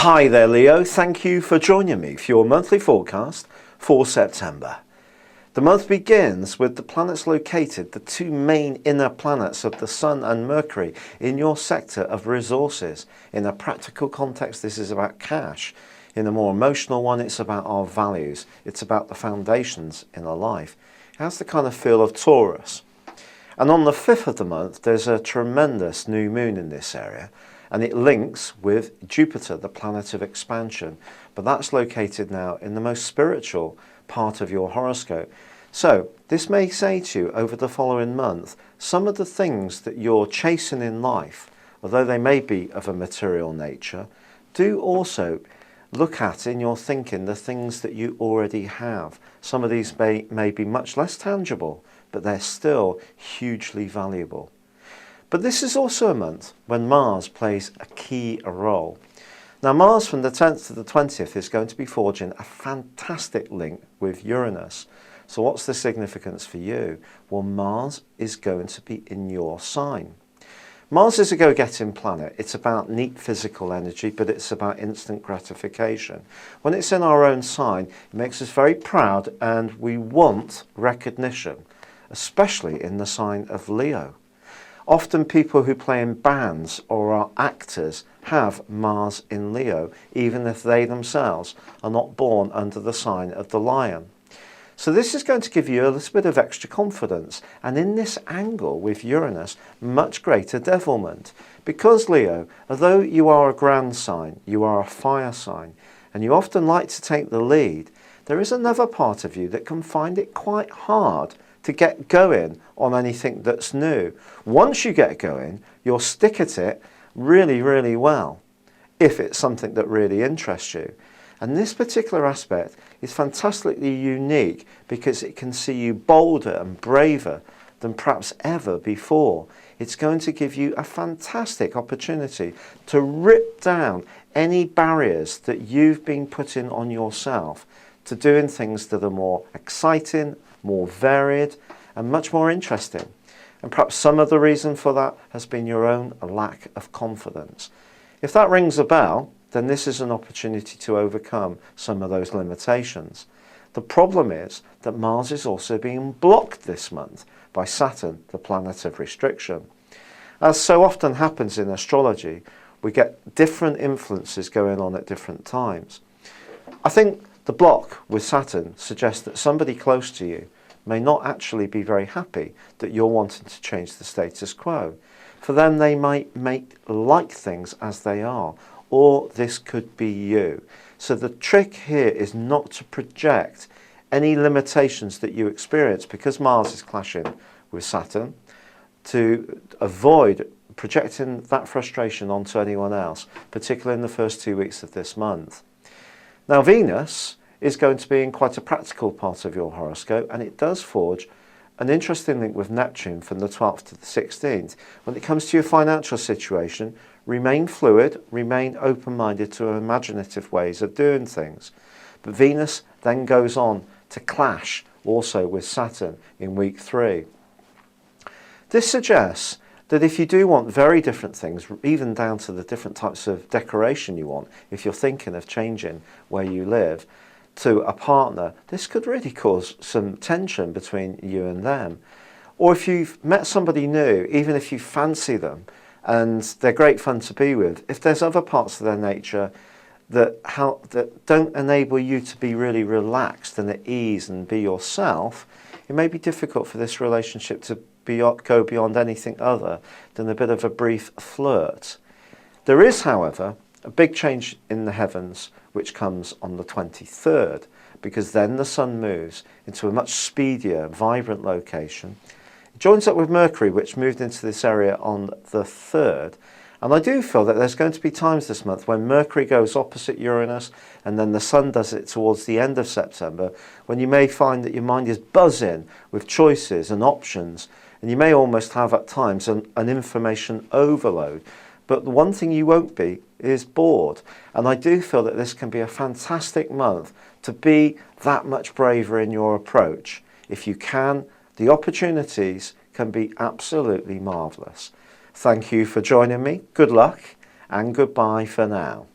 Hi there, Leo. Thank you for joining me for your monthly forecast for September. The month begins with the planets located, the two main inner planets of the Sun and Mercury, in your sector of resources. In a practical context, this is about cash. In a more emotional one, it's about our values. It's about the foundations in our life. It has the kind of feel of Taurus. And on the 5th of the month, there's a tremendous new moon in this area. And it links with Jupiter, the planet of expansion. But that's located now in the most spiritual part of your horoscope. So this may say to you over the following month, some of the things that you're chasing in life, although they may be of a material nature, do also look at in your thinking the things that you already have. Some of these may be much less tangible, but they're still hugely valuable. But this is also a month when Mars plays a key role. Now Mars from the 10th to the 20th is going to be forging a fantastic link with Uranus. So what's the significance for you? Well, Mars is going to be in your sign. Mars is a go-getting planet. It's about neat physical energy, but it's about instant gratification. When it's in our own sign, it makes us very proud and we want recognition, especially in the sign of Leo. Often people who play in bands or are actors have Mars in Leo, even if they themselves are not born under the sign of the lion. So this is going to give you a little bit of extra confidence, and in this angle with Uranus, much greater devilment. Because Leo, although you are a ground sign, you are a fire sign, and you often like to take the lead, there is another part of you that can find it quite hard to get going on anything that's new. Once you get going, you'll stick at it really, really well, if it's something that really interests you. And this particular aspect is fantastically unique because it can see you bolder and braver than perhaps ever before. It's going to give you a fantastic opportunity to rip down any barriers that you've been putting on yourself to doing things that are more exciting, more varied, and much more interesting. And perhaps some of the reason for that has been your own lack of confidence. If that rings a bell, then this is an opportunity to overcome some of those limitations. The problem is that Mars is also being blocked this month by Saturn, the planet of restriction. As so often happens in astrology, we get different influences going on at different times. I think the block with Saturn suggests that somebody close to you may not actually be very happy that you're wanting to change the status quo. For them, they might like things as they are, or this could be you. So the trick here is not to project any limitations that you experience because Mars is clashing with Saturn, to avoid projecting that frustration onto anyone else, particularly in the first 2 weeks of this month. Now Venus is going to be in quite a practical part of your horoscope, and it does forge an interesting link with Neptune from the 12th to the 16th. When it comes to your financial situation, remain fluid, remain open-minded to imaginative ways of doing things. But Venus then goes on to clash also with Saturn in week 3. This suggests that if you do want very different things, even down to the different types of decoration you want, if you're thinking of changing where you live, to a partner, this could really cause some tension between you and them. Or if you've met somebody new, even if you fancy them and they're great fun to be with, if there's other parts of their nature that don't enable you to be really relaxed and at ease and be yourself, it may be difficult for this relationship to go beyond anything other than a bit of a brief flirt. There is, however, a big change in the heavens which comes on the 23rd, because then the Sun moves into a much speedier, vibrant location. It joins up with Mercury, which moved into this area on the 3rd. And I do feel that there's going to be times this month when Mercury goes opposite Uranus and then the Sun does it towards the end of September, when you may find that your mind is buzzing with choices and options, and you may almost have at times an information overload. But the one thing you won't be is bored. And I do feel that this can be a fantastic month to be that much braver in your approach. If you can, the opportunities can be absolutely marvellous. Thank you for joining me. Good luck and goodbye for now.